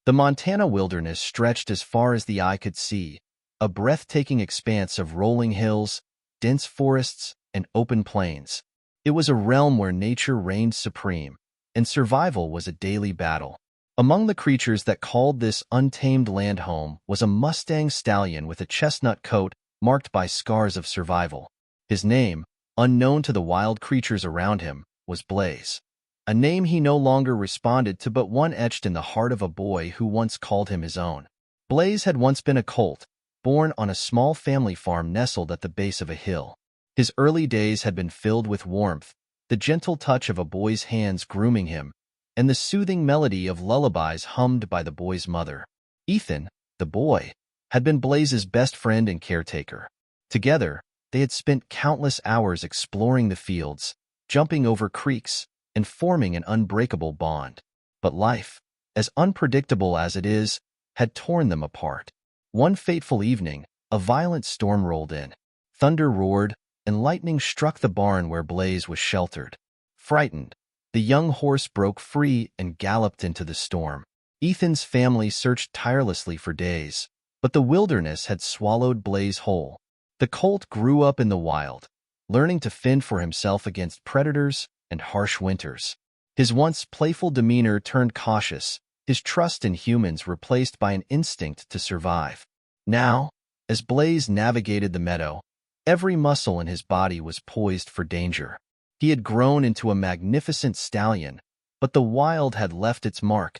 The Montana wilderness stretched as far as the eye could see, a breathtaking expanse of rolling hills, dense forests, and open plains. It was a realm where nature reigned supreme, and survival was a daily battle. Among the creatures that called this untamed land home was a Mustang stallion with a chestnut coat marked by scars of survival. His name, unknown to the wild creatures around him, was Blaze. A name he no longer responded to, but one etched in the heart of a boy who once called him his own. Blaze had once been a colt, born on a small family farm nestled at the base of a hill. His early days had been filled with warmth, the gentle touch of a boy's hands grooming him, and the soothing melody of lullabies hummed by the boy's mother. Ethan, the boy, had been Blaze's best friend and caretaker. Together, they had spent countless hours exploring the fields, jumping over creeks, and forming an unbreakable bond. But life, as unpredictable as it is, had torn them apart. One fateful evening, a violent storm rolled in. Thunder roared, and lightning struck the barn where Blaze was sheltered. Frightened, the young horse broke free and galloped into the storm. Ethan's family searched tirelessly for days, but the wilderness had swallowed Blaze whole. The colt grew up in the wild, learning to fend for himself against predators and harsh winters. His once playful demeanor turned cautious, his trust in humans replaced by an instinct to survive. Now, as Blaze navigated the meadow, every muscle in his body was poised for danger. He had grown into a magnificent stallion, but the wild had left its mark,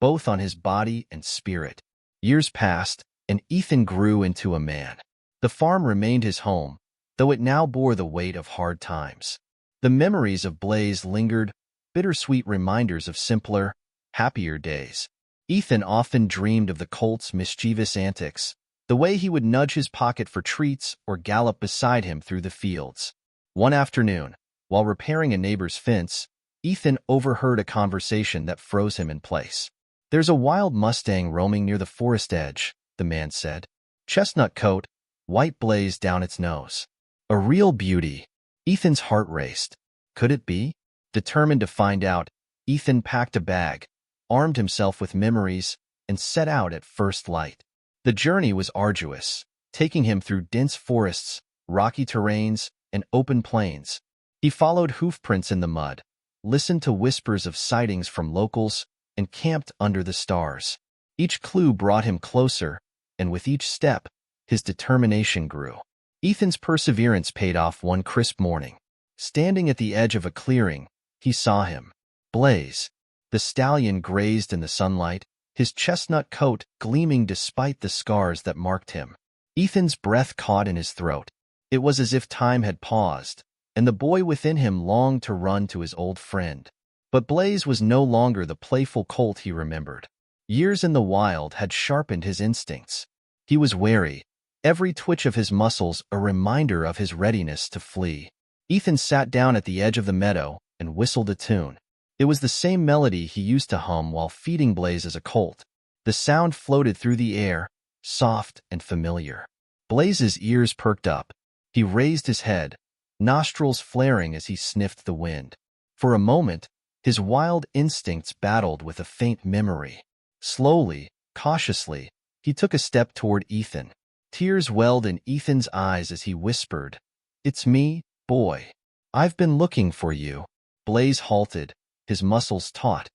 both on his body and spirit. Years passed, and Ethan grew into a man. The farm remained his home, though it now bore the weight of hard times. The memories of Blaze lingered, bittersweet reminders of simpler, happier days. Ethan often dreamed of the colt's mischievous antics, the way he would nudge his pocket for treats or gallop beside him through the fields. One afternoon, while repairing a neighbor's fence, Ethan overheard a conversation that froze him in place. "There's a wild Mustang roaming near the forest edge," the man said. "Chestnut coat, white blaze down its nose. A real beauty." Ethan's heart raced. Could it be? Determined to find out, Ethan packed a bag, armed himself with memories, and set out at first light. The journey was arduous, taking him through dense forests, rocky terrains, and open plains. He followed hoofprints in the mud, listened to whispers of sightings from locals, and camped under the stars. Each clue brought him closer, and with each step, his determination grew. Ethan's perseverance paid off one crisp morning. Standing at the edge of a clearing, he saw him. Blaze. The stallion grazed in the sunlight, his chestnut coat gleaming despite the scars that marked him. Ethan's breath caught in his throat. It was as if time had paused, and the boy within him longed to run to his old friend. But Blaze was no longer the playful colt he remembered. Years in the wild had sharpened his instincts. He was wary, every twitch of his muscles a reminder of his readiness to flee. Ethan sat down at the edge of the meadow and whistled a tune. It was the same melody he used to hum while feeding Blaze as a colt. The sound floated through the air, soft and familiar. Blaze's ears perked up. He raised his head, nostrils flaring as he sniffed the wind. For a moment, his wild instincts battled with a faint memory. Slowly, cautiously, he took a step toward Ethan. Tears welled in Ethan's eyes as he whispered, "It's me, boy. I've been looking for you." Blaze halted, his muscles taut,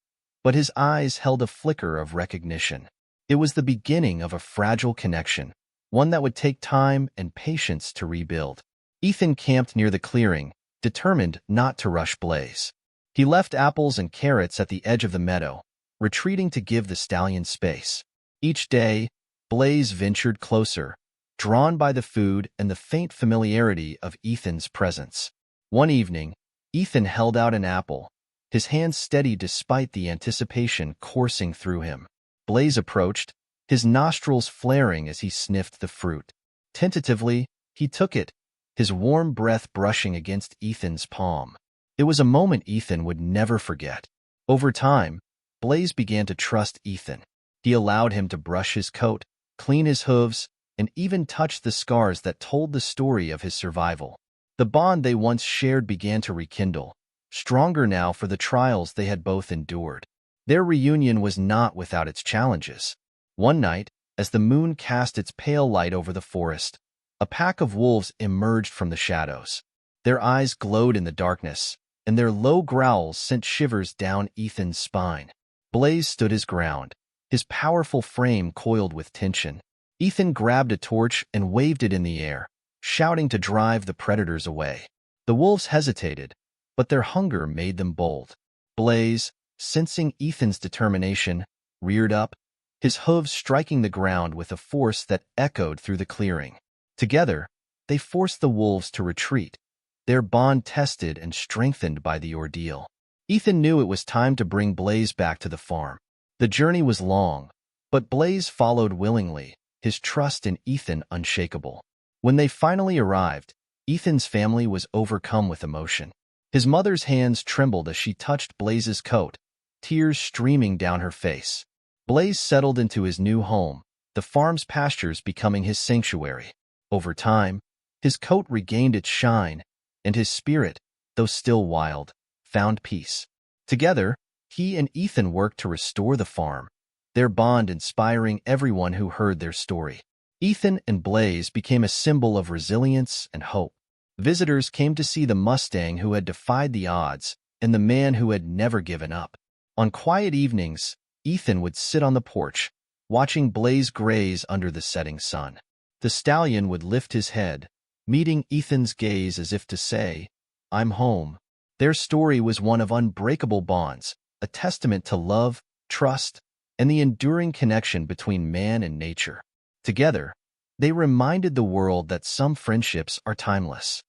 but his eyes held a flicker of recognition. It was the beginning of a fragile connection, one that would take time and patience to rebuild. Ethan camped near the clearing, determined not to rush Blaze. He left apples and carrots at the edge of the meadow, retreating to give the stallion space. Each day, Blaze ventured closer, drawn by the food and the faint familiarity of Ethan's presence. One evening, Ethan held out an apple, his hands steady despite the anticipation coursing through him. Blaze approached, his nostrils flaring as he sniffed the fruit. Tentatively, he took it, his warm breath brushing against Ethan's palm. It was a moment Ethan would never forget. Over time, Blaze began to trust Ethan. He allowed him to brush his coat, clean his hooves, and even touch the scars that told the story of his survival. The bond they once shared began to rekindle, stronger now for the trials they had both endured. Their reunion was not without its challenges. One night, as the moon cast its pale light over the forest, a pack of wolves emerged from the shadows. Their eyes glowed in the darkness, and their low growls sent shivers down Ethan's spine. Blaze stood his ground, his powerful frame coiled with tension. Ethan grabbed a torch and waved it in the air, shouting to drive the predators away. The wolves hesitated, but their hunger made them bold. Blaze, sensing Ethan's determination, reared up, his hooves striking the ground with a force that echoed through the clearing. Together, they forced the wolves to retreat, their bond tested and strengthened by the ordeal. Ethan knew it was time to bring Blaze back to the farm. The journey was long, but Blaze followed willingly, his trust in Ethan unshakable. When they finally arrived, Ethan's family was overcome with emotion. His mother's hands trembled as she touched Blaze's coat, tears streaming down her face. Blaze settled into his new home, the farm's pastures becoming his sanctuary. Over time, his coat regained its shine, and his spirit, though still wild, found peace. Together, he and Ethan worked to restore the farm, their bond inspiring everyone who heard their story. Ethan and Blaze became a symbol of resilience and hope. Visitors came to see the Mustang who had defied the odds and the man who had never given up. On quiet evenings, Ethan would sit on the porch, watching Blaze graze under the setting sun. The stallion would lift his head, meeting Ethan's gaze as if to say, "I'm home." Their story was one of unbreakable bonds, a testament to love, trust, and the enduring connection between man and nature. Together, they reminded the world that some friendships are timeless.